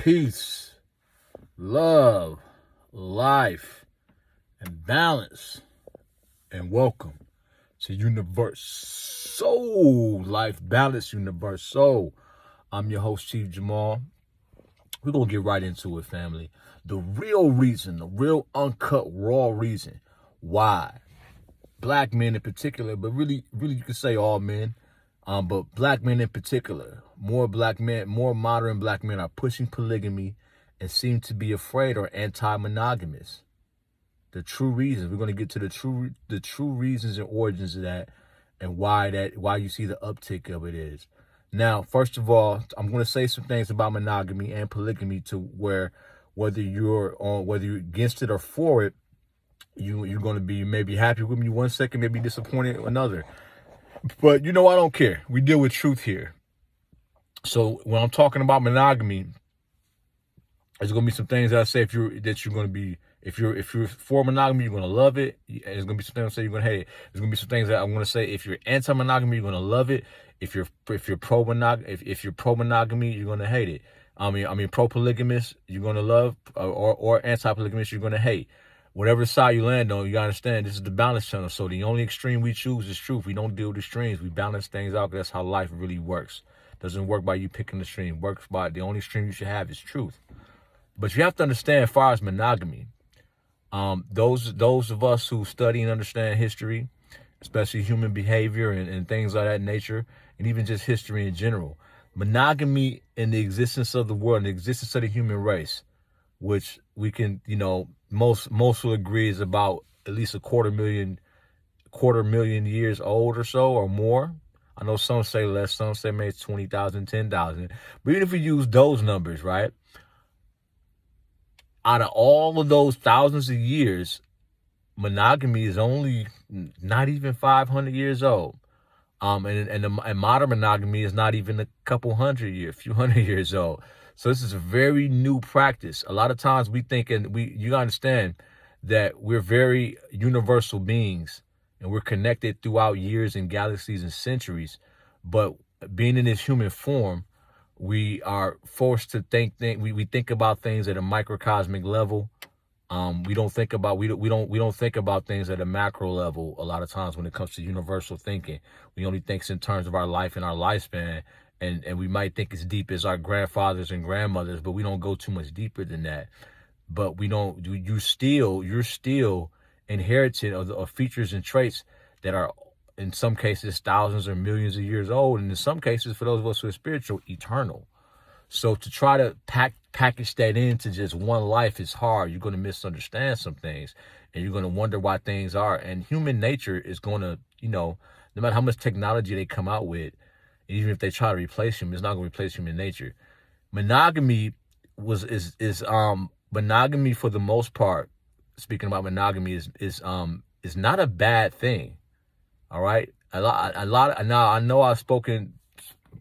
peace, love, life, and balance. And welcome to Universoul Life Balance Universoul. I'm your host, Chief Jamal. We're going to get right into it, family. The real reason, the real uncut, raw reason why black men in particular, but really you can say all men, but black men in particular, more modern black men are pushing polygamy and seem to be afraid or anti-monogamous. The true reasons, we're going to get to the true reasons and origins of that, and why you see the uptick of it is. Now, first of all, I'm going to say some things about monogamy and polygamy to where whether you're against it or for it, you're going to be maybe happy with me 1 second, maybe disappointed another. But I don't care. We deal with truth here. So when I'm talking about monogamy, there's going to be some things that I say if you're for monogamy, you're going to love it. There's going to be some things I say you're going to hate it. There's going to be some things that I'm going to say if you're anti-monogamy, you're going to love it. If you're pro-monogamy, you're going to hate it. I mean pro-polygamous, you're going to love, or anti-polygamous, you're going to hate. Whatever side you land on, you gotta understand this is the balance channel. So the only extreme we choose is truth. We don't deal with extremes. We balance things out. That's how life really works. Doesn't work by you picking the extreme. Works by the only extreme you should have is truth. But you have to understand, as far as monogamy, those of us who study and understand history, especially human behavior and things of that nature, and even just history in general, monogamy and the existence of the world and the existence of the human race, which we can, most will agree is about at least a quarter million years old or so, or more. I know some say less, some say maybe 20,000, 10,000. But even if we use those numbers, right? Out of all of those thousands of years, monogamy is only not even 500 years old. And modern monogamy is not even a few hundred years old. So this is a very new practice. A lot of times you gotta understand that we're very universal beings and we're connected throughout years and galaxies and centuries. But being in this human form, we are forced to think we think about things at a microcosmic level. We don't think about things at a macro level a lot of times when it comes to universal thinking. We only think in terms of our life and our lifespan. And we might think as deep as our grandfathers and grandmothers, but we don't go too much deeper than that. But you're still inherited of features and traits that are, in some cases, thousands or millions of years old. And in some cases, for those of us who are spiritual, eternal. So to try to package that into just one life is hard. You're going to misunderstand some things, and you're going to wonder why things are. And human nature is going to, no matter how much technology they come out with, even if they try to replace him, it's not going to replace human nature. Monogamy monogamy for the most part. Speaking about monogamy is not a bad thing. All right, a lot. Now I know I've spoken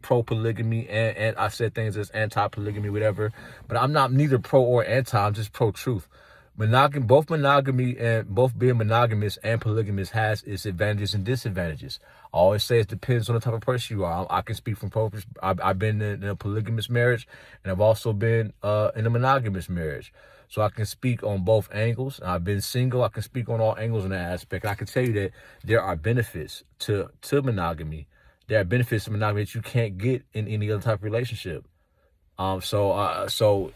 pro polygamy and I said things as anti polygamy, whatever. But I'm not neither pro or anti. I'm just pro truth. Both monogamy and both being monogamous and polygamous has its advantages and disadvantages. I always say it depends on the type of person you are. I can speak from I've been in a polygamous marriage, and I've also been in a monogamous marriage. So I can speak on both angles. I've been single. I can speak on all angles in that aspect. I can tell you that there are benefits to monogamy. There are benefits to monogamy that you can't get in any other type of relationship. So I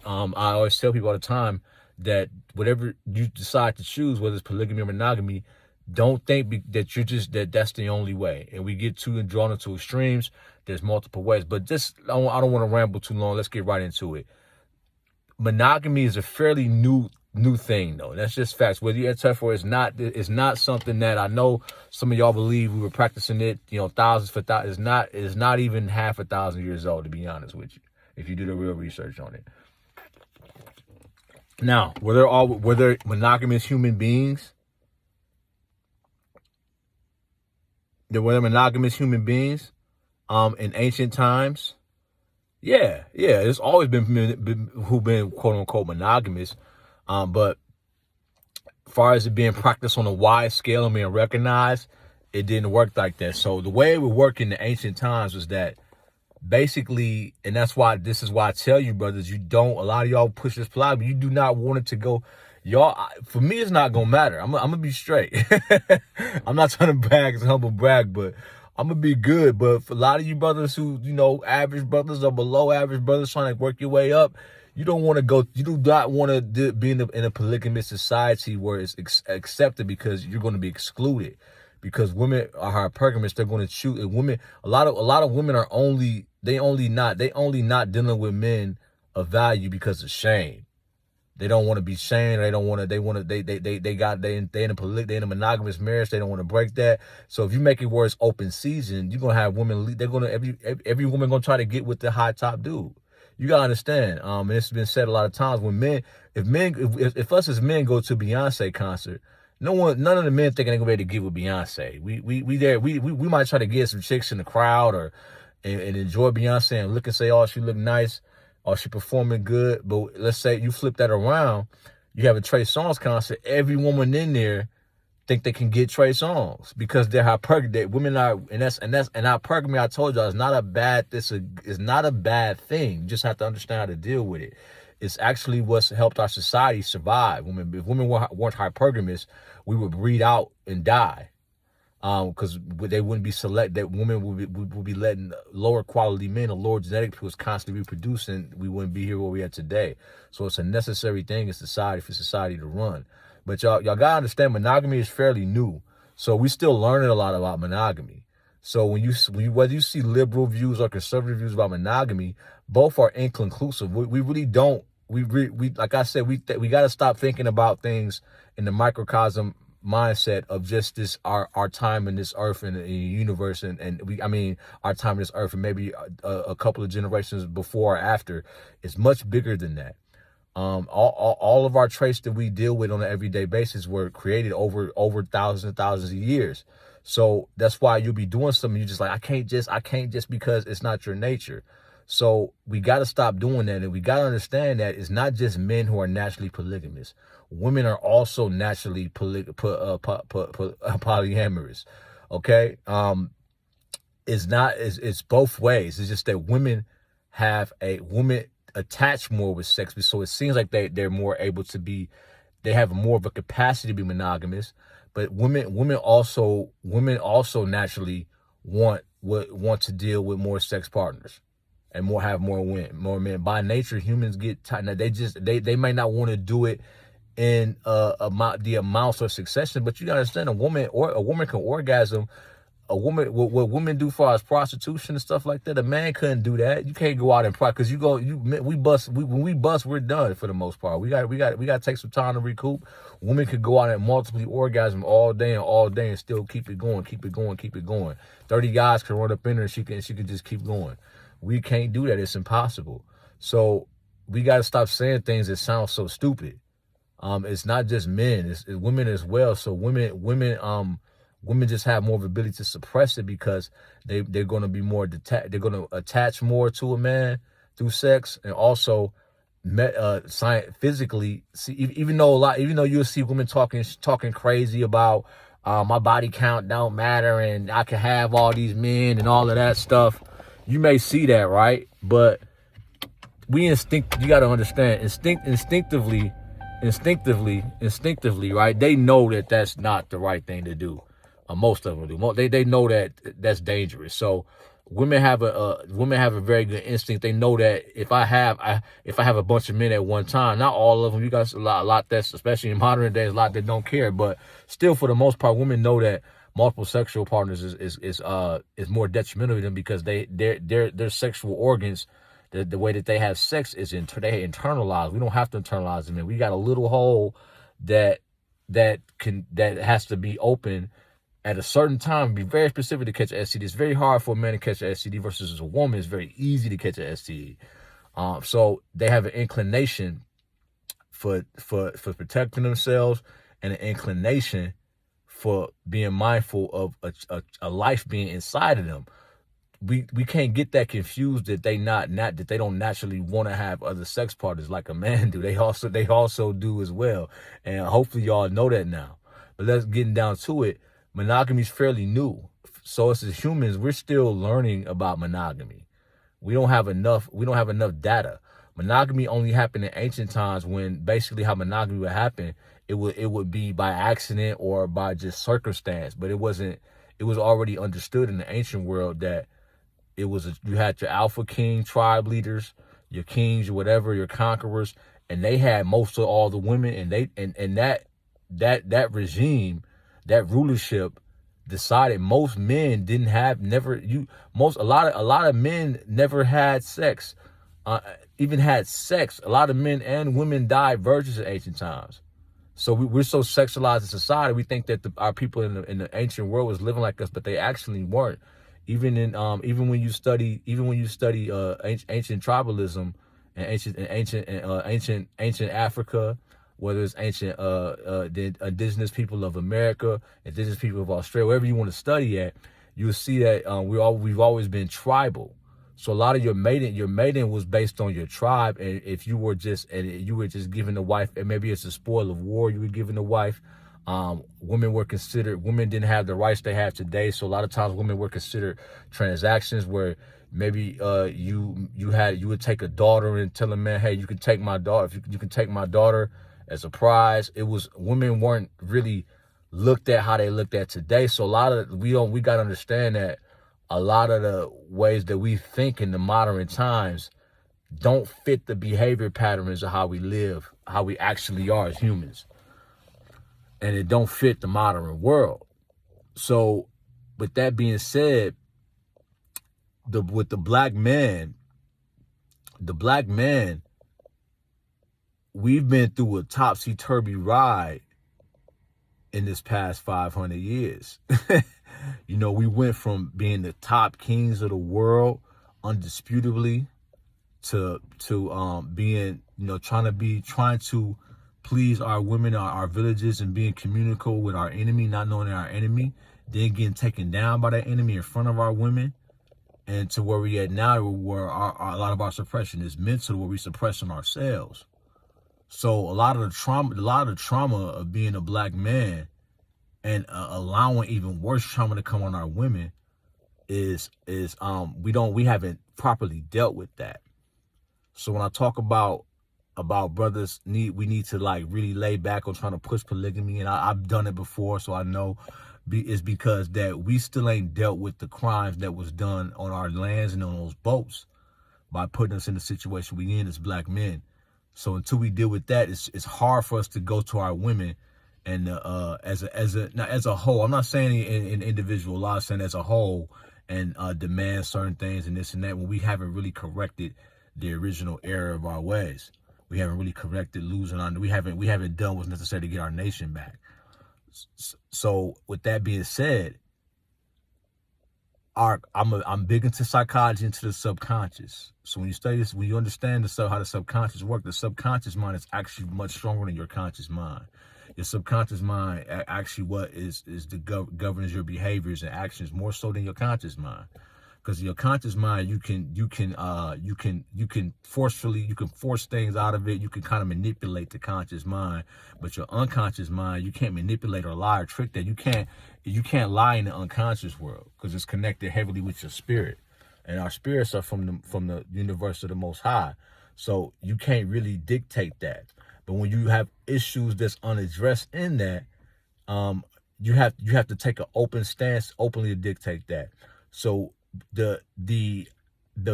always tell people all the time that whatever you decide to choose, whether it's polygamy or monogamy, don't think that that's the only way. And we get too drawn into extremes. There's multiple ways, but I don't want to ramble too long. Let's get right into it. Monogamy is a fairly new thing, though. That's just facts. Whether you're tough or it's not something that I know some of y'all believe we were practicing it, thousands for thousands. It's not even half 1,000 years old, to be honest with you, if you do the real research on it. Now, were there monogamous human beings? There were monogamous human beings in ancient times. Yeah. There's always been who've been quote unquote monogamous, but as far as it being practiced on a wide scale and being recognized, it didn't work like that. So the way it would work in the ancient times was that basically, and that's why this is why I tell you, brothers, you don't. A lot of y'all push this polygamy. You do not want it to go. Y'all, for me, it's not gonna matter. I'm gonna be straight. I'm not trying to brag, it's humble brag, but I'm gonna be good. But for a lot of you brothers who, average brothers or below average brothers trying to work your way up, you don't want to go. You do not want to be in a polygamous society where it's accepted, because you're going to be excluded. Because women are hypergamous, they're going to choose. And women, a lot of women are only not dealing with men of value because of shame. They don't want to be shamed. They don't want to. They in a monogamous marriage. They don't want to break that. So if you make it where it's open season, you're gonna have women. They're gonna every woman gonna try to get with the high top dude. You gotta understand. And it's been said a lot of times, when if us as men go to a Beyonce concert, none of the men thinking they're gonna be able to get with Beyonce. We might try to get some chicks in the crowd and enjoy Beyonce and look and say, oh, she look nice. Or she performing good. But let's say you flip that around, you have a Trey Songz concert. Every woman in there think they can get Trey Songz because they're hypergamy. Women are, and hypergamy, I told y'all, it's not a bad. It's not a bad thing. You just have to understand how to deal with it. It's actually what's helped our society survive. If women weren't hypergamous, we would breed out and die. Because they wouldn't be that women would be letting lower quality men or lower genetic pools constantly reproducing. We wouldn't be here where we are today. So it's a necessary thing in society for society to run. But y'all gotta understand, monogamy is fairly new. So we still learning a lot about monogamy. So whether you see liberal views or conservative views about monogamy, both are inconclusive. We really don't. We like I said, we got to stop thinking about things in the microcosm mindset of just this our time in this earth and in the universe, and our time in this earth, and maybe a couple of generations before or after. Is much bigger than that. All of our traits that we deal with on an everyday basis were created over thousands and thousands of years. So that's why you'll be doing something, you just like, I can't just because it's not your nature. So we got to stop doing that, and we got to understand that it's not just men who are naturally polygamous. Women are also naturally polyamorous. Okay, it's both ways. It's just that women attach more with sex, so it seems like they're more able to be. They have more of a capacity to be monogamous, but women also naturally want to deal with more sex partners and have more men. By nature, humans get tired. They might not want to do it in the amounts or succession, but you gotta understand, a woman can orgasm. What women do for us, prostitution and stuff like that, a man couldn't do that. You can't go out and because when we bust, we're done for the most part. We got to take some time to recoup. Women could go out and multiple orgasm all day and still keep it going. 30 guys can run up in her and she can just keep going. We can't do that. It's impossible. So we got to stop saying things that sound so stupid. It's not just men, it's women as well. So women just have more of ability to suppress it because they're going to be more they're going to attach more to a man through sex, and also physically. See, even though you'll see women talking crazy about my body count don't matter and I can have all these men and all of that stuff. You may see that, right? But you got to understand, instinctively, right? They know that that's not the right thing to do. Most of them do. They know that that's dangerous. So women have a very good instinct. They know that if I have a bunch of men at one time, not all of them. You got a lot that's, especially in modern days, a lot that don't care. But still, for the most part, women know that multiple sexual partners is more detrimental to them because their sexual organs, the way that they have sex is they internalized. We don't have to internalize them. We got a little hole that has to be open at a certain time, be very specific to catch an STD. It's very hard for a man to catch an STD versus a woman. It's very easy to catch an STD. So they have an inclination for protecting themselves and an inclination for being mindful of a life being inside of them. We can't get that confused that they don't naturally want to have other sex partners like a man do. They also do as well, and hopefully y'all know that now. But let's get down to it. Monogamy is fairly new, so us as humans, we're still learning about monogamy. We don't have enough data. Monogamy only happened in ancient times, when basically how monogamy would happen, it would be by accident or by just circumstance, but it wasn't. It was already understood in the ancient world that you had your alpha king tribe leaders, your kings, your whatever, your conquerors, and they had most of all the women, and that regime, that rulership decided most men didn't have never you most a lot of men never had sex, even had sex. A lot of men and women died virgins in ancient times. So we're so sexualized in society. We think that our people in the ancient world was living like us, but they actually weren't. Even when you study ancient tribalism and ancient Africa, whether it's ancient the indigenous people of America, indigenous people of Australia, wherever you want to study at, you'll see that we've always been tribal. So a lot of your mating was based on your tribe, and if you were just giving the wife, and maybe it's a spoil of war you were giving the wife. Women didn't have the rights they have today, so a lot of times women were considered transactions, where maybe you would take a daughter and tell a man, hey, you can take my daughter, if you can take my daughter as a prize. Women weren't really looked at how they looked at today. So we got to understand that a lot of the ways that we think in the modern times don't fit the behavior patterns of how we live, how we actually are as humans. And it don't fit the modern world. So with that being said, with the black man, we've been through a topsy-turvy ride in this past 500 years. We went from being the top kings of the world, undisputably, to being, trying to please our women, our villages, and being communicable with our enemy, not knowing our enemy, then getting taken down by that enemy in front of our women, and to where we at now, where a lot of our suppression is mental, where we suppressing ourselves. So a lot of the trauma of being a black man, and allowing even worse trauma to come on our women, is we haven't properly dealt with that. So when I talk about brothers we need to like really lay back on trying to push polygamy, and I've done it before, so I know it's because that we still ain't dealt with the crimes that was done on our lands and on those boats by putting us in the situation we in as black men. So until we deal with that, it's hard for us to go to our women and as a whole. I'm not saying in individual law, I'm saying as a whole, and demand certain things and this and that, when we haven't really corrected the original error of our ways. We haven't really corrected losing on. We haven't done what's necessary to get our nation back. So with that being said, I'm big into psychology, into the subconscious. So when you study this, when you understand how the subconscious works, the subconscious mind is actually much stronger than your conscious mind. Your subconscious mind actually governs your behaviors and actions more so than your conscious mind. Because your conscious mind, you can force things out of it. You can kind of manipulate the conscious mind, but your unconscious mind, you can't manipulate or lie or trick that. You can't lie in the unconscious world, because it's connected heavily with your spirit, and our spirits are from the universe of the Most High. So you can't really dictate that. But when you have issues that's unaddressed in that, you have to take an open stance, openly to dictate that. So the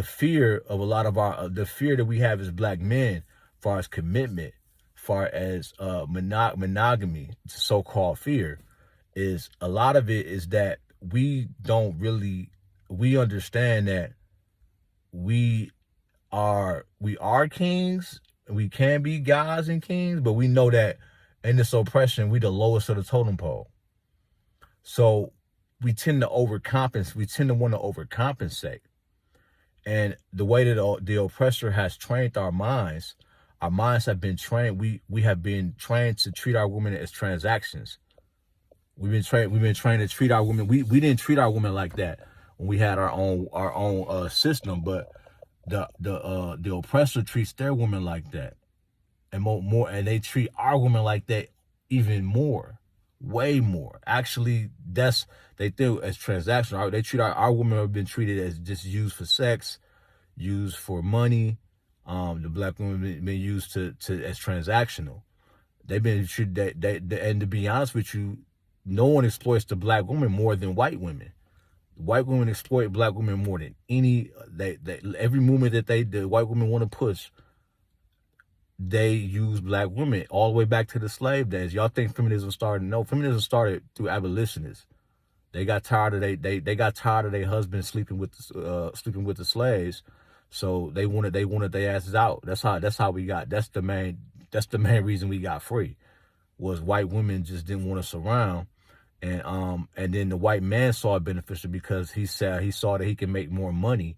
fear of a lot of the fear that we have as black men, far as commitment, far as monogamy, so-called fear, is a lot of it is that we understand that we are kings, we can be gods and kings, but we know that in this oppression, we the lowest of the totem pole. So we tend to overcompensate. We tend to want to overcompensate. And the way that the oppressor has trained our minds have been trained. We have been trained to treat our women as transactions. We've been trained to treat our women. We didn't treat our women like that when we had our own system, but the oppressor treats their women like that, and more, and they treat our women like that even more. Way more. Actually, they do as transactional. They treat our women have been treated as just used for sex, used for money. The black women been used to as transactional. They've been treated and to be honest with you, no one exploits the black woman more than white women. White women exploit black women more than any. Every movement that the white women want to push, they use black women all the way back to the slave days. Y'all think feminism started? No, feminism started through abolitionists. They got tired of they got tired of their husbands sleeping with the slaves, so they wanted their asses out. That's how we got. That's the main reason we got free, was white women just didn't want us around, and then the white man saw it beneficial because he saw that he can make more money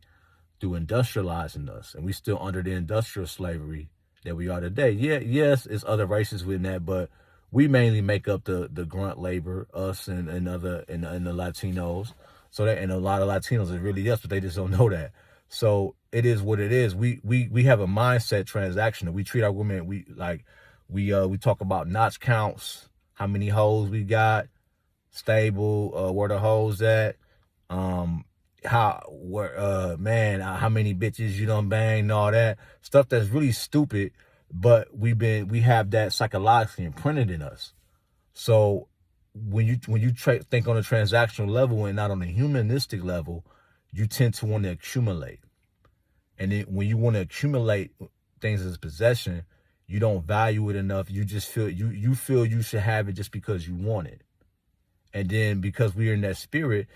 through industrializing us, and we still under the industrial slavery that we are today. Yeah, yes, it's other races within that, but we mainly make up the grunt labor, us and the Latinos. So that, and a lot of Latinos is really us, but they just don't know that. So it is what it is. We have a mindset transaction. We treat our women, we talk about notch counts, how many hoes we got, stable, where the hoes at, how many bitches you done banged, and all that stuff that's really stupid, but we have that psychologically imprinted in us. So when you think on a transactional level and not on a humanistic level, you tend to want to accumulate. And then when you want to accumulate things as possession, you don't value it enough. You just feel you feel you should have it just because you want it. And then because we're in that spirit,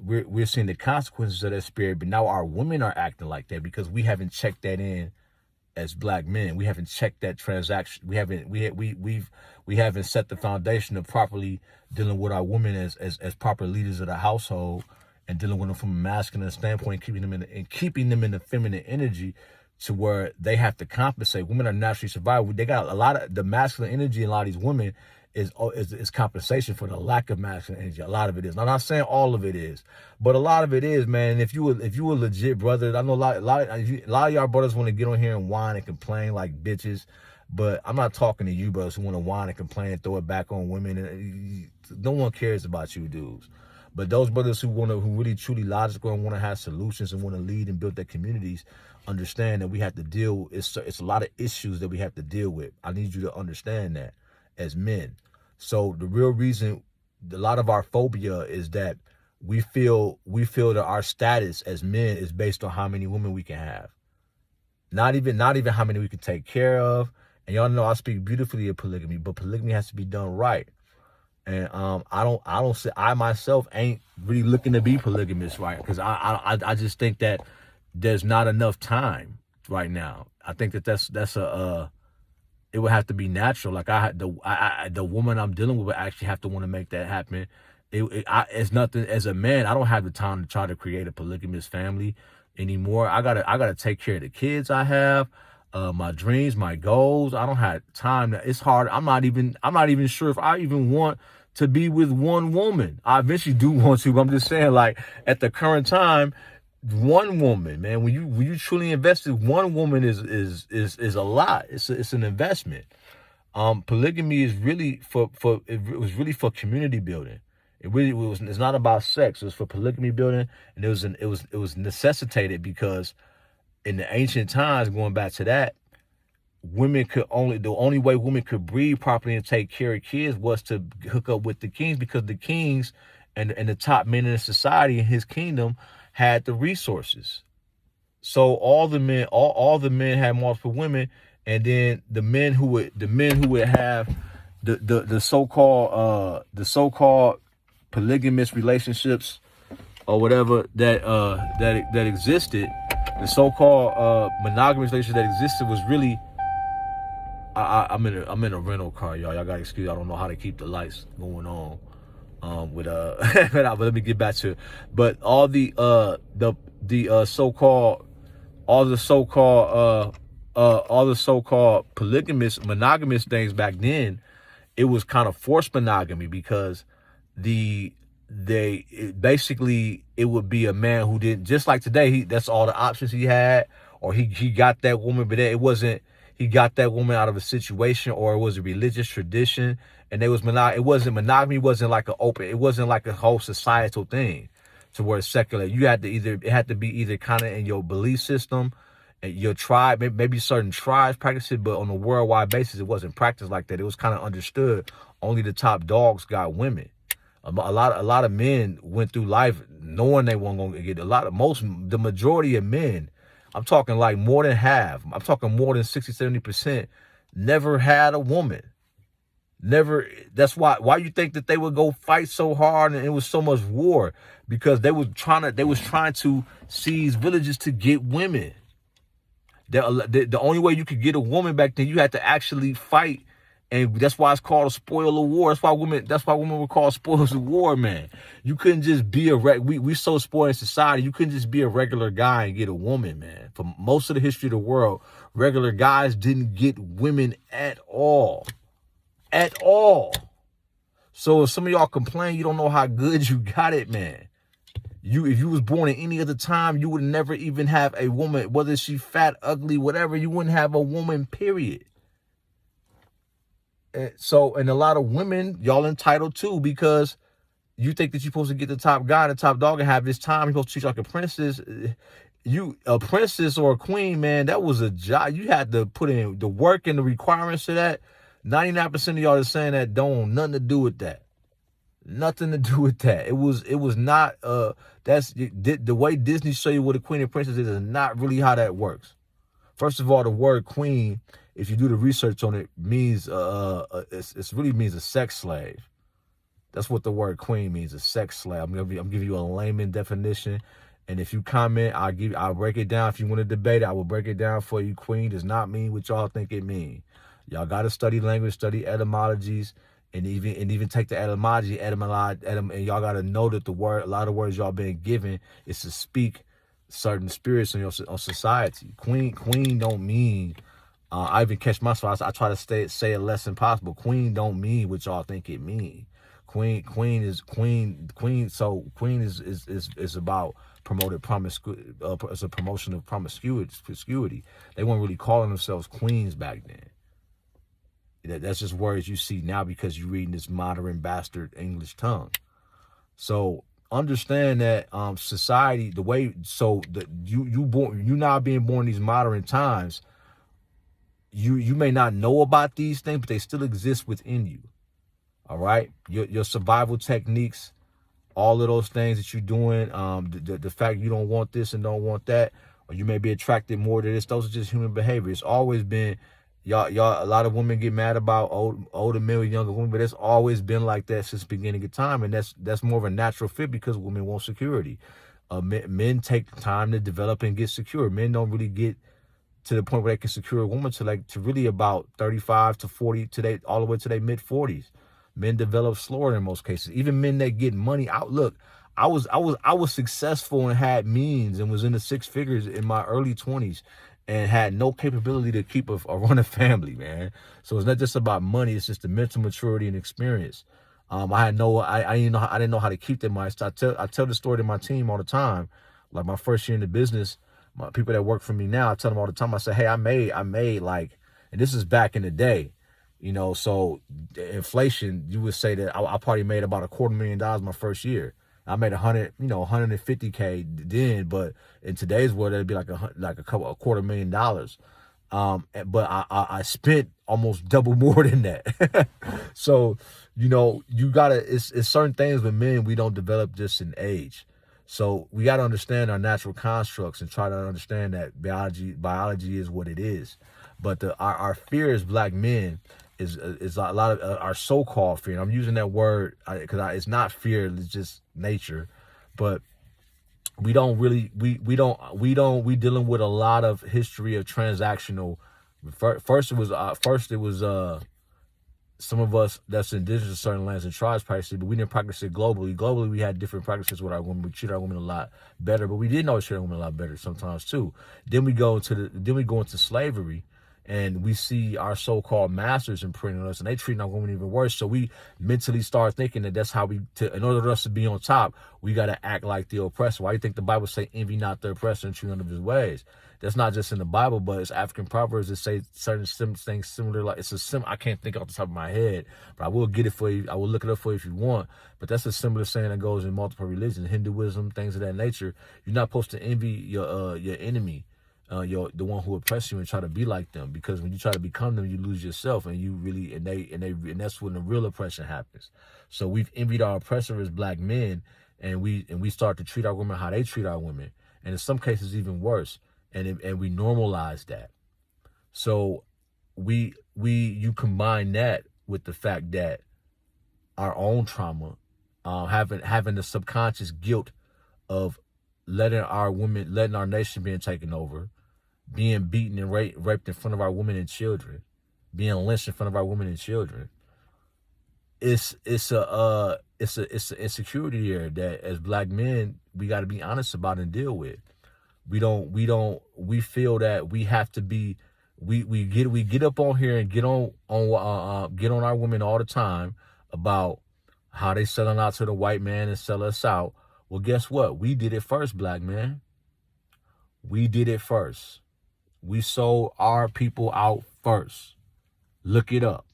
we're seeing the consequences of that spirit. But now our women are acting like that because we haven't checked that in as black men. We haven't checked that transaction. We haven't set the foundation of properly dealing with our women as proper leaders of the household, and dealing with them from a masculine standpoint, keeping them in the feminine energy, to where they have to compensate. Women are naturally survival. They got a lot of the masculine energy in a lot of these women is compensation for the lack of masculine energy. A lot of it is. I'm not saying all of it is, but a lot of it is, man. And if you were legit brother, I know a lot of y'all brothers want to get on here and whine and complain like bitches, but I'm not talking to you brothers who want to whine and complain and throw it back on women. And no one cares about you dudes. But those brothers who really truly logical and want to have solutions and want to lead and build their communities, understand that we have to deal. It's a lot of issues that we have to deal with. I need you to understand that as men. So the real reason, a lot of our phobia is that we feel that our status as men is based on how many women we can have. Not even how many we can take care of. And y'all know I speak beautifully of polygamy, but polygamy has to be done right. And I myself ain't really looking to be polygamous, right? Because I just think that there's not enough time right now. I think that's it would have to be natural. Like the woman I'm dealing with would actually have to want to make that happen. It's nothing. As a man, I don't have the time to try to create a polygamous family anymore. I gotta take care of the kids I have. My dreams, my goals. I don't have time. It's hard. I'm not even sure if I even want to be with one woman. I eventually do want to, but I'm just saying, like, at the current time, one woman, man, when you truly invested, one woman is a lot. It's an investment. Polygamy is really it was really for community building. It's not about sex. It was for polygamy building, and it was necessitated because in the ancient times, going back to that, the only way women could breed properly and take care of kids was to hook up with the kings, because the kings and the top men in society in his kingdom had the resources. So all the men had multiple women, and then the men who would have the so-called polygamous relationships or whatever that existed. The so-called monogamous relationship that existed was really. I'm in a rental car, y'all. Y'all gotta excuse. I don't know how to keep the lights going on. But let me get back to it. But all the so-called polygamous, monogamous things back then, it was kind of forced monogamy, because basically it would be a man who didn't, just like today, that's all the options he had, or he got that woman, but it wasn't, he got that woman out of a situation, or it was a religious monogamy wasn't like it wasn't like a whole societal thing. to where it's secular. You had to it had to be either kind of in your belief system, your tribe, maybe certain tribes practice it, but on a worldwide basis, it wasn't practiced like that. It was kind of understood. Only the top dogs got women. A lot of men went through life knowing they weren't going to get the majority of men, I'm talking like more than half, I'm talking more than 60-70%, never had a woman. Never. That's why you think that they would go fight so hard and it was so much war, because they was trying to seize villages to get women. The only way you could get a woman back then, you had to actually fight. And that's why it's called a spoil of war. That's why women were called spoils of war, man. You couldn't just be we so spoiled in society. You couldn't just be a regular guy and get a woman, man. For most of the history of the world, regular guys didn't get women at all. At all. So if some of y'all complain you don't know how good you got it, man. If you was born in any other time, you would never even have a woman, whether she fat, ugly, whatever, you wouldn't have a woman, period. And a lot of women, y'all entitled too, because you think that you're supposed to get the top guy, the top dog, and have this time. You're supposed to treat you like a princess. A princess or a queen, man, that was a job. You had to put in the work and the requirements of that. 99% of y'all is saying that don't nothing to do with that. Nothing to do with that. It was not, that's the way Disney show you what a queen and princess is not really how that works. First of all, the word queen, if you do the research on it, means it really means a sex slave. That's what the word queen means, a sex slave. I'm giving you a layman definition, and if you comment, I'll break it down. If you want to debate it, I will break it down for you. Queen does not mean what y'all think it means. Y'all got to study language, study etymologies, and even take the etymology, and y'all got to know that a lot of words y'all been given is to speak certain spirits on society. Queen don't mean. I even catch myself. I try to say it less than possible. Queen don't mean what y'all think it mean. Queen is about promoted promiscuity. It's a promotion of promiscuity. They weren't really calling themselves queens back then. That's just words you see now because you're reading this modern bastard English tongue. So understand that society, the way, so that you now being born in these modern times, you may not know about these things, but they still exist within you. All right, your survival techniques, all of those things that you're doing, the fact you don't want this and don't want that, or you may be attracted more to this. Those are just human behavior. It's always been. Y'all, a lot of women get mad about older men with younger women, but it's always been like that since the beginning of time, and that's more of a natural fit because women want security. Men take time to develop and get secure. Men don't really get to the point where they can secure a woman to really about 35 to 40 all the way to their mid 40s. Men develop slower in most cases. Even men that get money out. Look, I was successful and had means and was in the six figures in my early 20s. And had no capability to keep a run a family, man. So it's not just about money; it's just the mental maturity and experience. I didn't know how to keep that money. I tell the story to my team all the time. Like my first year in the business, my people that work for me now, I tell them all the time. I say, hey, I made like, and this is back in the day, So the inflation, you would say that I probably made about $250,000 my first year. I made 150K then, but in today's world, it'd be like a $250,000. But I spent almost double more than that. So, you gotta, it's certain things with men, we don't develop just in age. So we got to understand our natural constructs and try to understand that biology is what it is. But our fear as black men is a lot of our so-called fear. And I'm using that word because it's not fear, it's just nature. But we dealing with a lot of history of transactional. First it was some of us that's indigenous to certain lands and tribes practice it, but we didn't practice it globally. Globally, we had different practices with our women. We treat our women a lot better, but we didn't always treat our women a lot better sometimes too. Then we go into slavery. And we see our so-called masters imprinting us, and they treating our women even worse. So we mentally start thinking that that's how in order for us to be on top, we got to act like the oppressor. Why do you think the Bible say, envy not the oppressor and treat none of his ways? That's not just in the Bible, but it's African proverbs that say certain things similar. Like I can't think off the top of my head, but I will get it for you. I will look it up for you if you want. But that's a similar saying that goes in multiple religions, Hinduism, things of that nature. You're not supposed to envy your enemy, the one who oppressed you, and try to be like them, because when you try to become them, you lose yourself, and you really and that's when the real oppression happens. So we've envied our oppressor as black men, and we start to treat our women how they treat our women, and in some cases even worse. And we normalize that. So you combine that with the fact that our own trauma, having the subconscious guilt of letting our nation being taken over, being beaten and raped in front of our women and children, being lynched in front of our women and children. It's a insecurity there that as black men we got to be honest about and deal with. We feel that we have to be, we get up on here and get on our women all the time about how they selling out to the white man and sell us out. Well, guess what? We did it first, black man. We did it first. We sold our people out first. Look it up.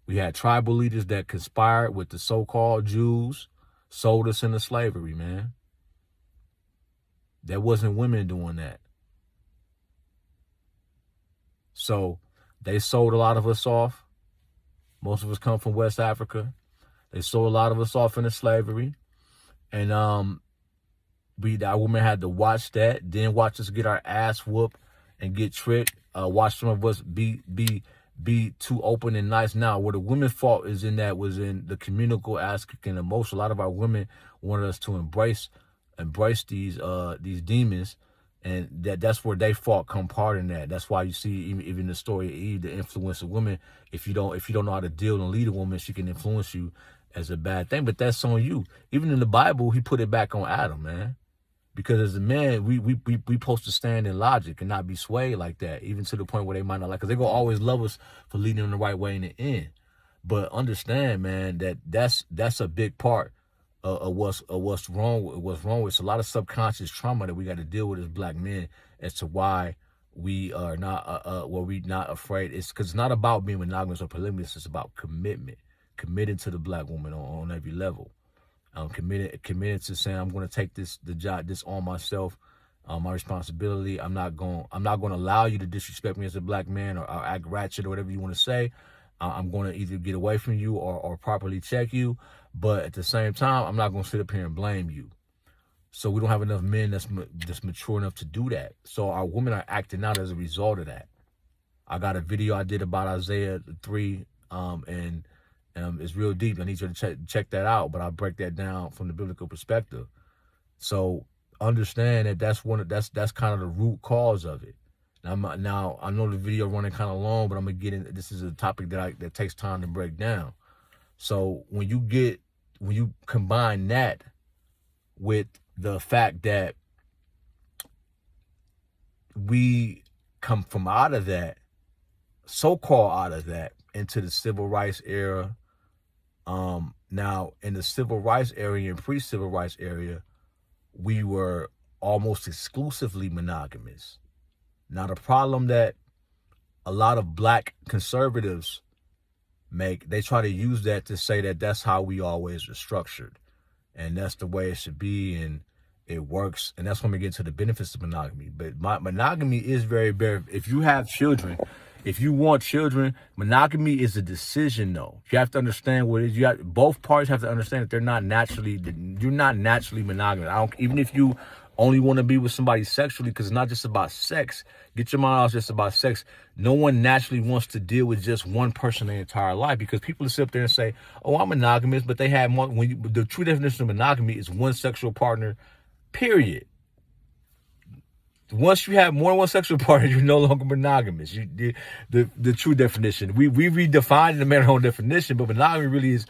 We had tribal leaders that conspired with the so-called Jews, sold us into slavery, man. There wasn't women doing that. So they sold a lot of us off. Most of us come from West Africa. They sold a lot of us off into slavery. And our women had to watch that, then watch us get our ass whooped and get tricked. Watch some of us be too open and nice. Now, where the women's fault was in the communal aspect and emotion. A lot of our women wanted us to embrace these demons, and that's where they fought come part in that. That's why you see even the story of Eve, the influence of women. If you don't know how to deal and lead a woman, she can influence you as a bad thing. But that's on you. Even in the Bible, he put it back on Adam, man. Because as a man, we supposed to stand in logic and not be swayed like that, even to the point where they might not like, because they're gonna always love us for leading them the right way in the end. But understand, man, that's a big part of what's wrong with. It's a lot of subconscious trauma that we got to deal with as black men as to why we are not we're not afraid. It's because it's not about being monogamous or polygamous. It's about committing to the black woman on every level. Committed to saying, I'm going to take this on myself, my responsibility. I'm not going to allow you to disrespect me as a black man or act ratchet or whatever you want to say. I'm going to either get away from you or properly check you. But at the same time, I'm not going to sit up here and blame you. So we don't have enough men that's mature enough to do that. So our women are acting out as a result of that. I got a video I did about Isaiah 3, and it's real deep. I need you to check that out, but I'll break that down from the biblical perspective. So understand that that's kind of the root cause of it. Now I know the video running kind of long, but I'm gonna get in. This is a topic that takes time to break down. So when you combine that with the fact that we come from out of that, so-called out of that, into the civil rights era. Now in the civil rights area and pre-civil rights area, we were almost exclusively monogamous. Now the problem that a lot of black conservatives make, they try to use that to say that that's how we always were structured, and that's the way it should be, and it works, and that's when we get to the benefits of monogamy. But monogamy is very, very, if you have children, if you want children, monogamy is a decision, though. You have to understand what it is. Both parties have to understand that you're not naturally monogamous. Even if you only want to be with somebody sexually, because it's not just about sex. Get your mind off just about sex. No one naturally wants to deal with just one person their entire life, because people sit up there and say, oh, I'm monogamous, but they have more. The true definition of monogamy is one sexual partner, period. Once you have more than one sexual partner, you're no longer monogamous. The true definition. We redefined in the manner own definition, but monogamy really is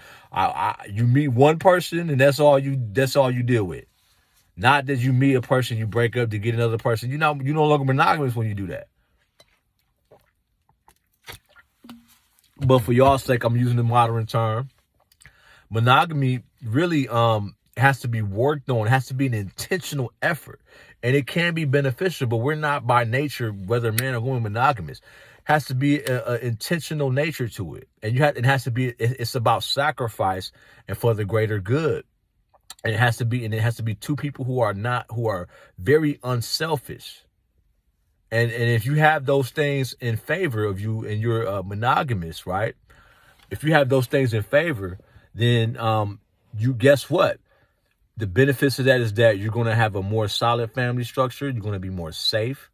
you meet one person and that's all you deal with. Not that you meet a person, you break up to get another person. You're no longer monogamous when you do that. but for y'all's sake, I'm using the modern term. Monogamy really has to be worked on. It has to be an intentional effort, and it can be beneficial. But we're not by nature, whether man or woman, monogamous. Has to be an intentional nature to it, and it has to be. It's about sacrifice and for the greater good. And it has to be two people who are very unselfish. And if you have those things in favor of you and you're monogamous, right? If you have those things in favor, then you guess what? The benefits of that is that you're going to have a more solid family structure. You're going to be more safe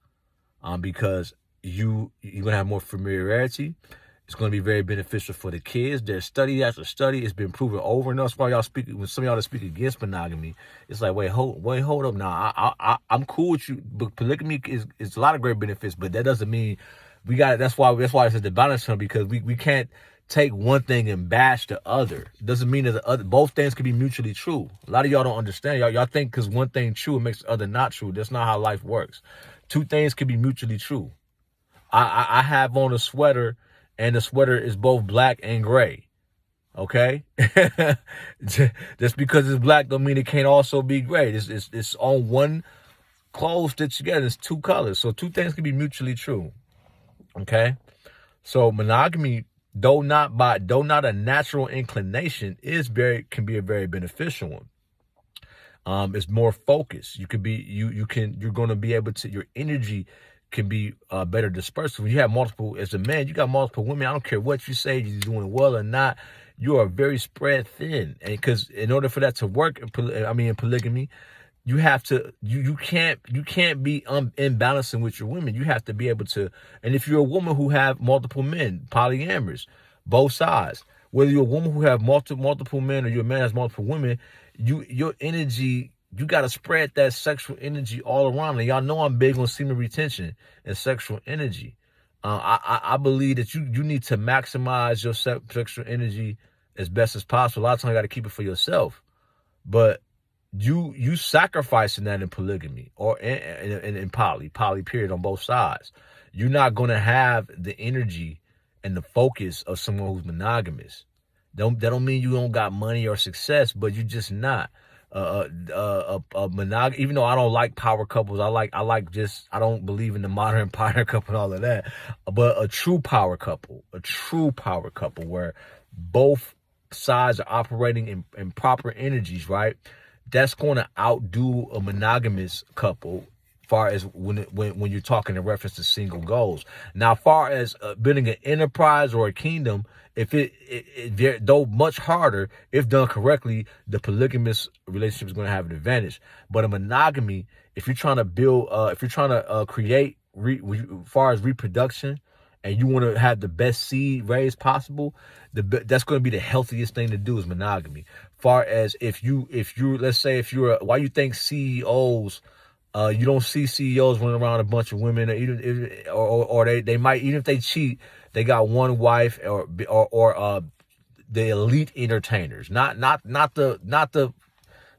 because you're going to have more familiarity. It's going to be very beneficial for the kids. There's study after study. It's been proven over and over. That's why y'all speak, when some of y'all that speak against monogamy, it's like, hold up now. I'm cool with you, but polygamy is a lot of great benefits, but that doesn't mean we got it. That's why it's the balance term, because we can't take one thing and bash the other. It doesn't mean that both things can be mutually true. A lot of y'all don't understand. Y'all think because one thing true, it makes the other not true. That's not how life works. Two things can be mutually true. I have on a sweater, and the sweater is both black and gray. Okay? Just because it's black don't mean it can't also be gray. It's on one clothes stitched together. It's two colors. So two things can be mutually true. Okay? So monogamy, though not a natural inclination, can be a very beneficial one. It's more focused. You're going to be able to, your energy can be better dispersed. When you have multiple, as a man, you got multiple women. I don't care what you say, you're doing well or not. You are very spread thin, and because in order for that to work, in polygamy, you have to you can't be imbalancing with your women. You have to be able to. And if you're a woman who have multiple men, polyamorous, both sides, whether you're a woman who have multiple men or you're a man who has multiple women, your energy, you got to spread that sexual energy all around. And y'all know I'm big on semen retention and sexual energy. I believe that you need to maximize your sexual energy as best as possible. A lot of times you got to keep it for yourself, but you sacrificing that in polygamy or in poly period on both sides. You're not going to have the energy and the focus of someone who's monogamous. That don't mean you don't got money or success, but you're just not. Even though I don't like power couples, I don't believe in the modern power couple and all of that. But a true power couple where both sides are operating in proper energies, right? That's going to outdo a monogamous couple, far as when you're talking in reference to single goals. Now, far as building an enterprise or a kingdom, if it though much harder, if done correctly, the polygamous relationship is going to have an advantage. But a monogamy, if you're trying to build, if you're trying to create, as far as reproduction, and you want to have the best seed raised possible, that's going to be the healthiest thing to do is monogamy. Far as if you let's say if you're why you think CEOs. You don't see CEOs running around a bunch of women, or they might, even if they cheat, they got one wife, or the elite entertainers, not the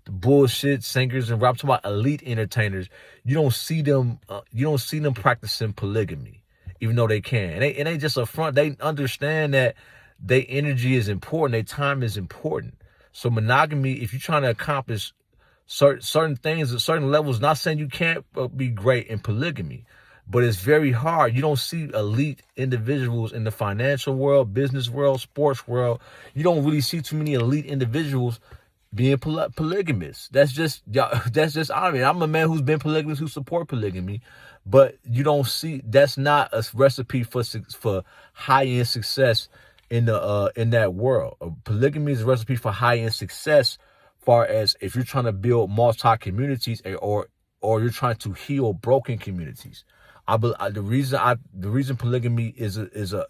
bullshit singers and rap. I'm talking about elite entertainers. You don't see them practicing polygamy, even though they can. And it ain't just a front. They understand that their energy is important, their time is important. So monogamy, if you're trying to accomplish certain things at certain levels, not saying you can't be great in polygamy, but it's very hard. You don't see elite individuals in the financial world, business world, sports world. You don't really see too many elite individuals being polygamous. That's just I mean, I'm a man who's been polygamous, who support polygamy, but you don't see, that's not a recipe for high-end success in that world. Polygamy is a recipe for high-end success, far as if you're trying to build multi-communities or you're trying to heal broken communities. The reason polygamy is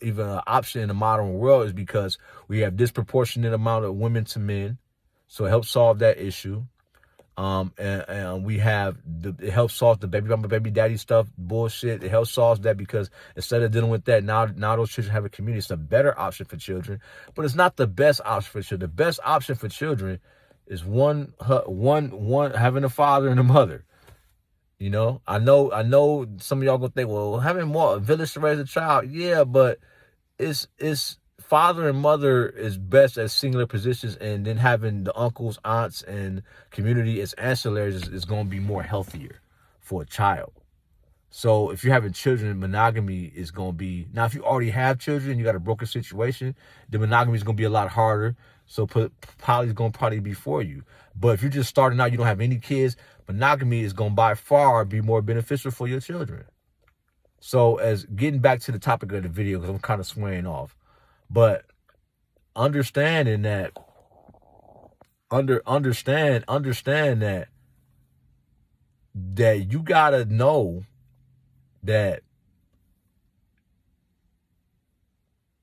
even an option in the modern world is because we have disproportionate amount of women to men, so it helps solve that issue. And we have it helps solve the baby mama, baby daddy stuff bullshit. It helps solve that because instead of dealing with that, now those children have a community. It's a better option for children, but it's not the best option for children. The best option for children is one having a father and a mother. You know, I know some of y'all gonna think, well, having more a village to raise a child, yeah, but it's father and mother is best as singular positions, and then having the uncles, aunts, and community as ancillaries is going to be more healthier for a child. So if you're having children, monogamy is going to be, now if you already have children, you got a broken situation, then monogamy is going to be a lot harder. So poly is going to probably be for you. But if you're just starting out, you don't have any kids, monogamy is going to by far be more beneficial for your children. So as getting back to the topic of the video, because I'm kind of swaying off, but understanding that, understand that you got to know that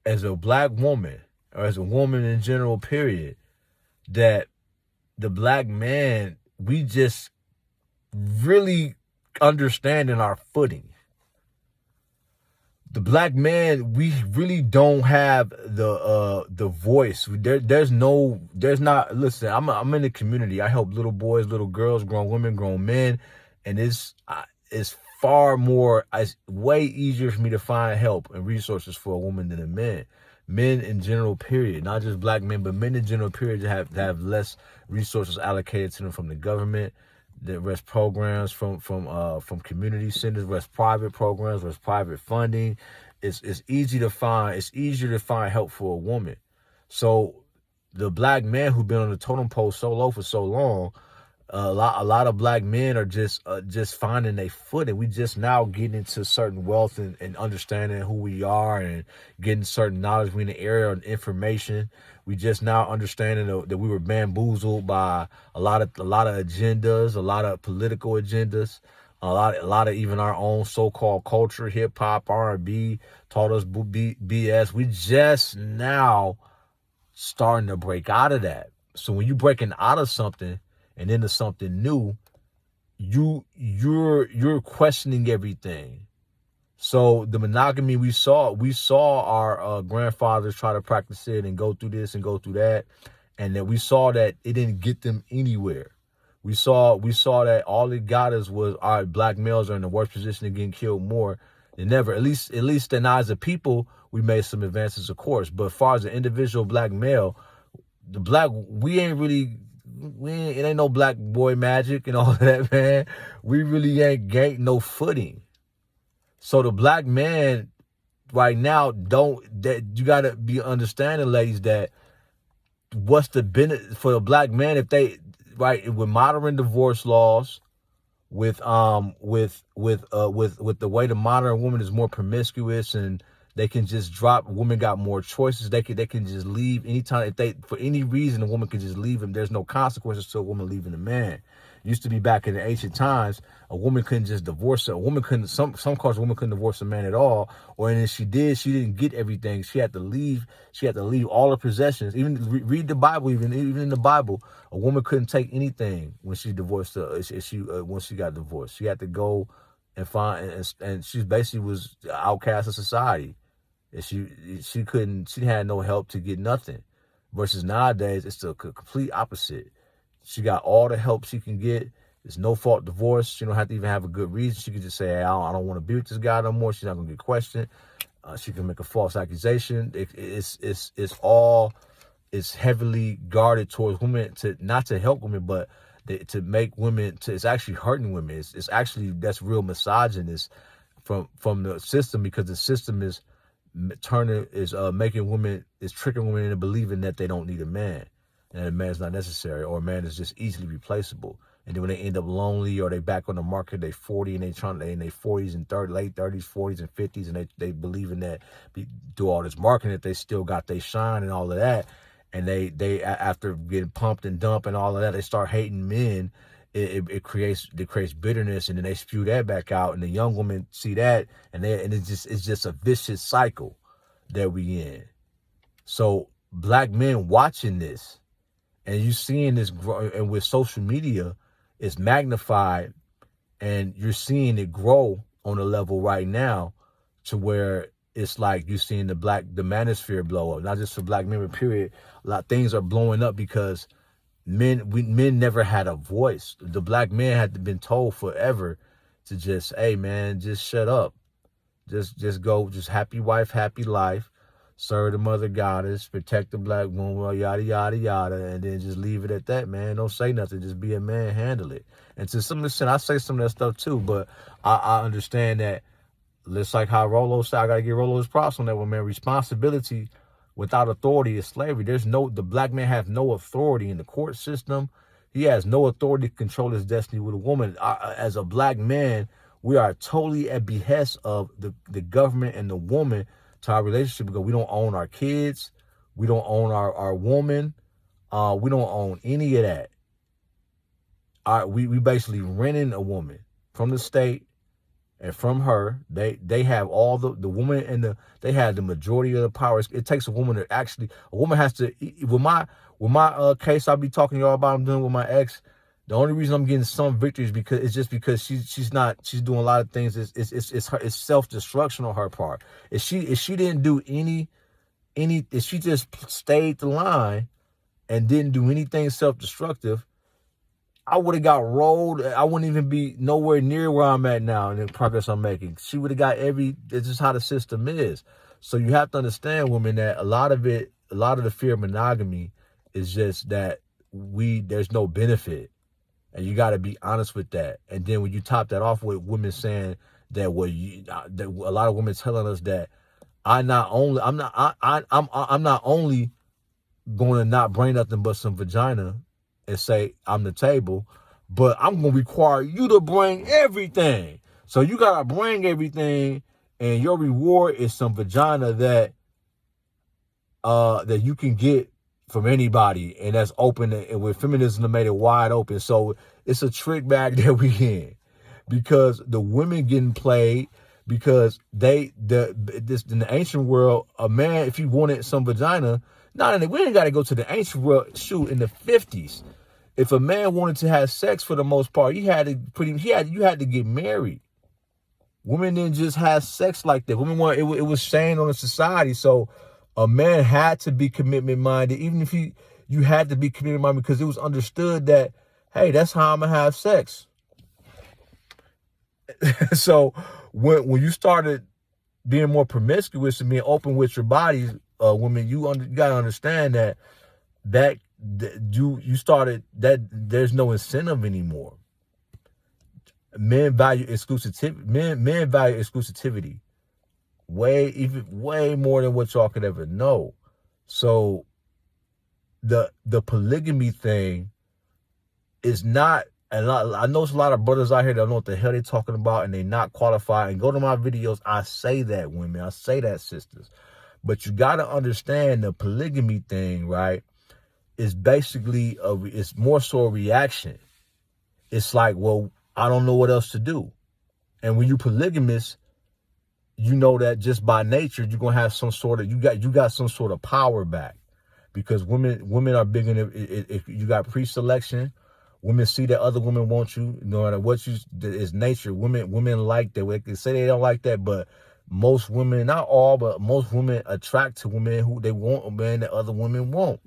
as a black woman, or as a woman in general, period, that the black man, we just really understanding our footing. The black man, we really don't have the voice. There's not. Listen, I'm in the community. I help little boys, little girls, grown women, grown men, and it's far more. It's way easier for me to find help and resources for a woman than a man. Men in general, period, not just black men, but men in general, period, have less resources allocated to them from the government. The rest programs from community centers, rest private programs, rest private funding. It's easy to find. It's easier to find help for a woman. So the black man who's been on the totem pole so low for so long, a lot of black men are just finding their footing. We just now getting into certain wealth and understanding who we are and getting certain knowledge. We in the area of information. We just now understanding that we were bamboozled by a lot of agendas, a lot of political agendas, a lot of even our own so-called culture, hip hop, R&B taught us BS. We just now starting to break out of that. So when you breaking out of something and into something new, you're questioning everything. So the monogamy we saw our grandfathers try to practice it and go through this and go through that, and then we saw that it didn't get them anywhere. We saw that all it got us was our black males are in the worst position of getting killed more than ever. At least in eyes of people, we made some advances, of course. But as far as the individual black male, it ain't no black boy magic and all that, man. We really ain't gained no footing. So the black man right now you gotta be understanding, ladies, that what's the benefit for the black man if they with modern divorce laws, with the way the modern woman is more promiscuous and they can just drop. Women got more choices. They can just leave anytime. If they, for any reason, a woman can just leave him. There's no consequences to a woman leaving a man. Used to be back in the ancient times, a woman couldn't just divorce her. A woman couldn't, some cultures, a woman couldn't divorce a man at all. Or and if she did, she didn't get everything. She had to leave. She had to leave all her possessions. Even read the Bible. Even in the Bible, a woman couldn't take anything when she divorced her. When she got divorced, she had to go and find. And she basically was outcast of society. And she had no help to get nothing. Versus nowadays, it's the complete opposite. She got all the help she can get. It's no fault divorce. She don't have to even have a good reason. She can just say, hey, I don't want to be with this guy no more. She's not gonna get questioned. She can make a false accusation. It's heavily guarded towards women, not to help women, but to make women it's actually hurting women. It's actually, that's real misogynist from the system, because the system is making women, is tricking women into believing that they don't need a man, and a man's not necessary, or a man is just easily replaceable. And then when they end up lonely, or they back on the market, they 40 and they in their 40s and late 30s, 40s and 50s, and they believe in that through all this marketing that they still got they shine and all of that. And they after getting pumped and dumped and all of that, they start hating men. It creates bitterness, and then they spew that back out, and the young women see that, and it's just a vicious cycle that we in. So black men watching this, and you seeing this grow, and with social media, it's magnified, and you're seeing it grow on a level right now to where it's like you're seeing the manosphere blow up. Not just for black men, but period. A lot of things are blowing up because men never had a voice. The black man had been told forever to just, hey man, just shut up. Just go, just happy wife, happy life. serve the mother goddess, protect the black woman, yada, yada, yada, and then just leave it at that, man. Don't say nothing. Just be a man, handle it. And to some extent, I say some of that stuff too, but I understand that, just like how Rolo said, I got to give Rolo his props on that one, man. Responsibility without authority is slavery. The black man has no authority in the court system. He has no authority to control his destiny with a woman. As a black man, we are totally at behest of the government and the woman to our relationship, because we don't own our kids. We don't own our woman. We don't own any of that. We basically renting a woman from the state and from her. They have all the woman and they have the majority of the power. It takes a woman to actually, a woman has to, with my case I'll be talking to y'all about, I'm doing with my ex. The only reason I'm getting some victory is because she's doing a lot of things. It's self-destruction on her part. If she didn't do if she just stayed the line and didn't do anything self-destructive, I would have got rolled. I wouldn't even be nowhere near where I'm at now and the progress I'm making. She would have got it's just how the system is. So you have to understand, women, that a lot of the fear of monogamy is just that there's no benefit. And you got to be honest with that. And then when you top that off with women saying that, a lot of women telling us that I'm not only going to not bring nothing but some vagina and say I'm the table, but I'm going to require you to bring everything. So you got to bring everything, and your reward is some vagina that you can get from anybody, and that's open, and with feminism made it wide open. So it's a trick bag that we in, because the women getting played, because in the ancient world, a man, if he wanted some vagina, we ain't got to go to the ancient world. Shoot, in the 50s, if a man wanted to have sex, for the most part, you had to get married. Women didn't just have sex like that. It was shamed on the society. So a man had to be commitment minded, even if you had to be commitment minded, because it was understood that, hey, that's how I'm gonna have sex. So when you started being more promiscuous and being open with your bodies, women, you gotta understand that you started that there's no incentive anymore. Men value exclusivity. Men value exclusivity way more than what y'all could ever know. So the polygamy thing is not, and I know there's a lot of brothers out here that don't know what the hell they're talking about, and they not qualified. And go to my videos, I say that, women, I say that, sisters. But you got to understand, the polygamy thing, right, is basically it's more so a reaction. It's like, well, I don't know what else to do. And when you polygamous, you know that just by nature, you're going to have some sort of, you got some sort of power back, because women are big in if you got pre-selection. Women see that other women want you, no matter what is nature. Women like that. They can say they don't like that, but most women, not all, but most women attract to women who they want a man that other women won't.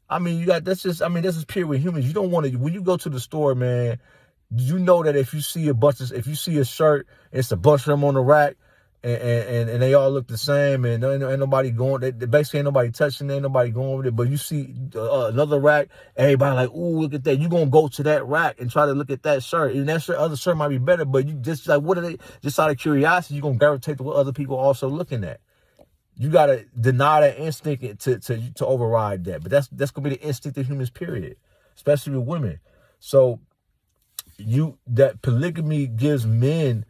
I mean, this is pure with humans. You don't want to, when you go to the store, man, you know that if you see a shirt, it's a bunch of them on the rack, and they all look the same, and ain't nobody going, basically ain't nobody touching it, ain't nobody going with it. But you see another rack, everybody like, ooh, look at that. You gonna go to that rack and try to look at that shirt, and that other shirt might be better, but you just like, what are they? Just out of curiosity, you gonna gravitate to what other people also looking at. You gotta deny that instinct to override that. But that's gonna be the instinct of humans, period, especially with women. So that polygamy gives men,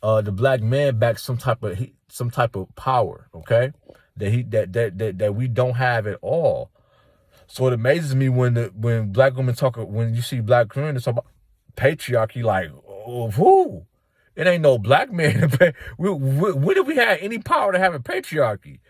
the black man, back some type of power, okay? That we don't have at all. So it amazes me when black women when you see black women talk about patriarchy, like, oh, whoo, it ain't no black man. When have we had any power to have a patriarchy?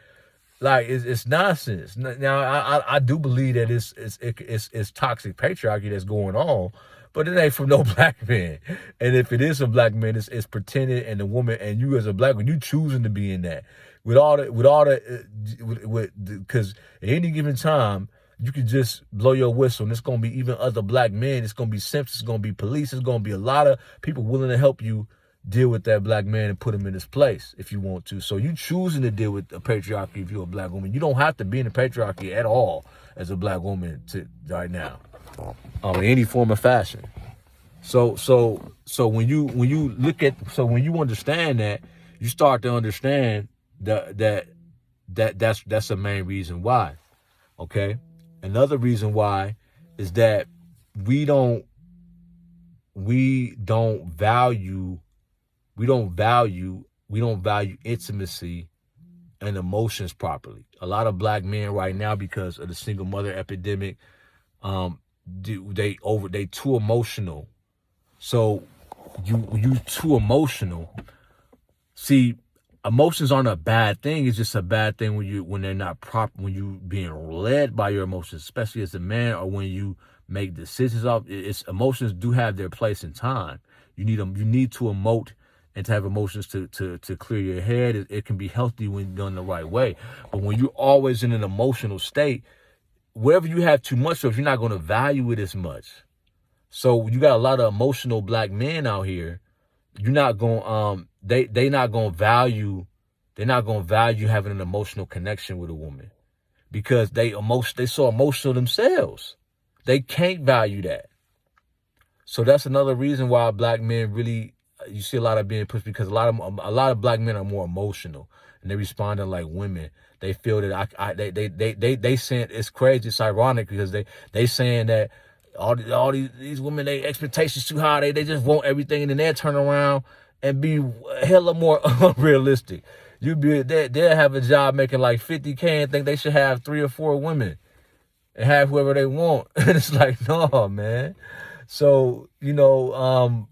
Like, it's nonsense. Now I do believe that it's toxic patriarchy that's going on, but it ain't from no black man. And if it is a black man, it's pretended, and the woman, and you as a black woman, you choosing to be in that because at any given time, you can just blow your whistle, and it's going to be even other black men. It's going to be simps. It's going to be police. It's going to be a lot of people willing to help you deal with that black man and put him in his place if you want to. So you choosing to deal with the patriarchy if you're a black woman. You don't have to be in the patriarchy at all as a black woman right now, in any form of fashion. So when you understand that, you start to understand that's the main reason why. Okay, another reason why is that we don't value intimacy and emotions properly. A lot of black men right now, because of the single mother epidemic, they too emotional. So you too emotional. See, emotions aren't a bad thing. It's just a bad thing when they're not proper, when you being led by your emotions, especially as a man, or when you make decisions off. Emotions do have their place in time. You need to emote and to have emotions to clear your head. It can be healthy when done the right way. But when you're always in an emotional state, wherever you have too much of, you're not going to value it as much. So you got a lot of emotional black men out here. You're not going they're not going to value having an emotional connection with a woman, because they so emotional themselves. They can't value that. So that's another reason why black men really, you see a lot of being pushed, because a lot of black men are more emotional and they responding like women. They feel that they saying it's crazy, it's ironic, because they saying that all these women, they expectations too high, they just want everything, and then they'll turn around and be hella more unrealistic. They'll have a job making like $50K and think they should have 3 or 4 women and have whoever they want. And it's like, no, man. So, and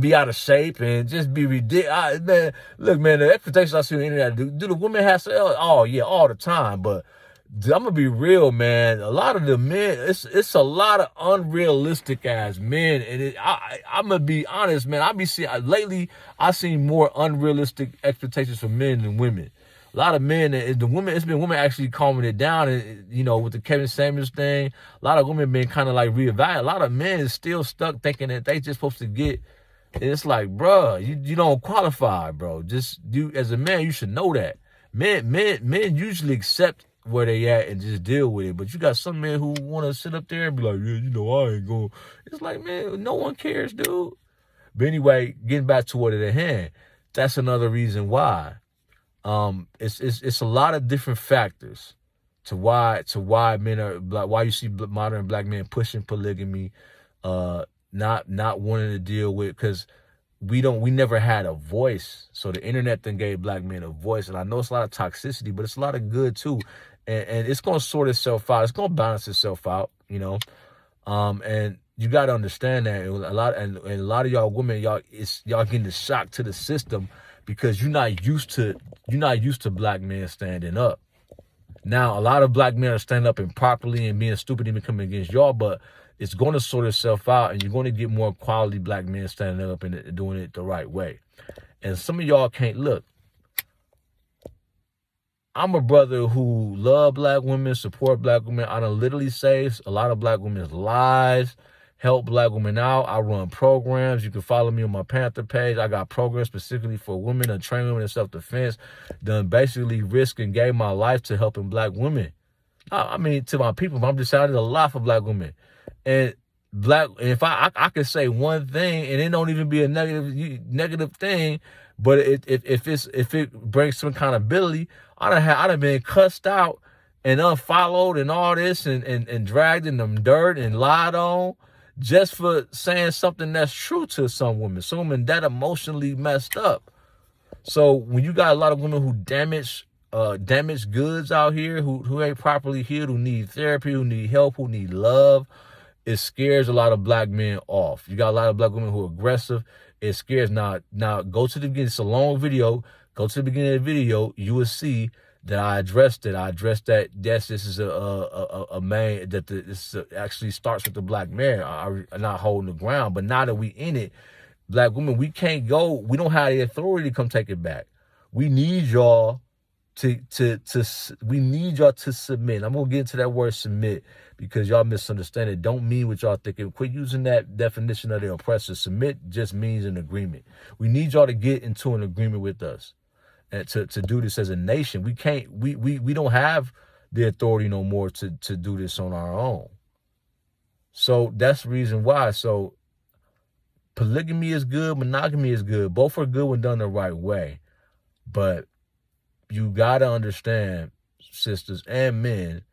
be out of shape and just be ridiculous. Man, look, man, the expectations I see on the internet, do the women have to? Oh, yeah, all the time. But I'm going to be real, man. A lot of the men, it's a lot of unrealistic ass men. And I'm going to be honest, man. Lately, I've seen more unrealistic expectations for men than women. A lot of men, it's been women actually calming it down, and with the Kevin Samuels thing, a lot of women been kind of like reevaluating. A lot of men is still stuck thinking that they just supposed to get. It's like, bruh, you don't qualify, bro. Just you as a man, you should know that. Men usually accept where they at and just deal with it. But you got some men who want to sit up there and be like, yeah, I ain't going. It's like, man, no one cares, dude. But anyway, getting back to what at hand, that's another reason why. It's a lot of different factors to why men are black, why you see modern black men pushing polygamy, not wanting to deal with, because we never had a voice. So the internet then gave black men a voice, and I know it's a lot of toxicity, but it's a lot of good too, and it's gonna sort itself out. It's gonna balance itself out, and you got to understand that a lot of y'all women, y'all getting the shock to the system, because you're not used to black men standing up. Now, a lot of black men are standing up improperly and being stupid and coming against y'all, but it's going to sort itself out, and you're going to get more quality black men standing up and doing it the right way. And some of y'all can't look. I'm a brother who love black women, support black women. I done literally saved a lot of black women's lives, help black women out. I run programs. You can follow me on my Panther page. I got programs specifically for women and train women in self-defense. Done basically risk and gave my life to helping black women. I mean, to my people, I'm just out there a lot for black women. And if I could say one thing, and it don't even be a negative thing, but if it brings some accountability, I'd have been cussed out and unfollowed and all this and dragged in them dirt and lied on just for saying something that's true to some women that emotionally messed up. So when you got a lot of women who damaged goods out here, who ain't properly healed, who need therapy, who need help, who need love, it scares a lot of black men off. You got a lot of black women who are aggressive. It scares. Now go to the beginning. It's a long video. Go to the beginning of the video. You will see that I addressed it. I addressed that. Yes, this is a man that this actually starts with the black man. I'm not holding the ground. But now that we in it, black women, we can't go. We don't have the authority to come take it back. We need y'all We need y'all to submit. I'm gonna get into that word submit because y'all misunderstand it. Don't mean what y'all thinking. Quit using that definition of the oppressor. Submit just means an agreement. We need y'all to get into an agreement with us and to do this as a nation. We can't. We don't have the authority no more to do this on our own. So that's the reason why. So polygamy is good. Monogamy is good. Both are good when done the right way. But you got to understand, sisters and men,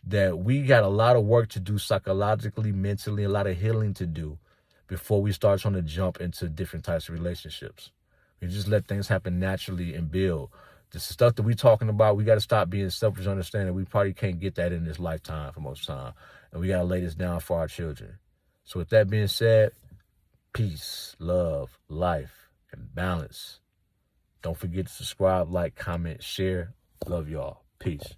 that we got a lot of work to do psychologically, mentally, a lot of healing to do before we start trying to jump into different types of relationships. We just let things happen naturally and build. The stuff that we talking about, we got to stop being selfish, understanding we probably can't get that in this lifetime for most time. And we got to lay this down for our children. So with that being said, peace, love, life, and balance. Don't forget to subscribe, like, comment, share. Love y'all. Peace.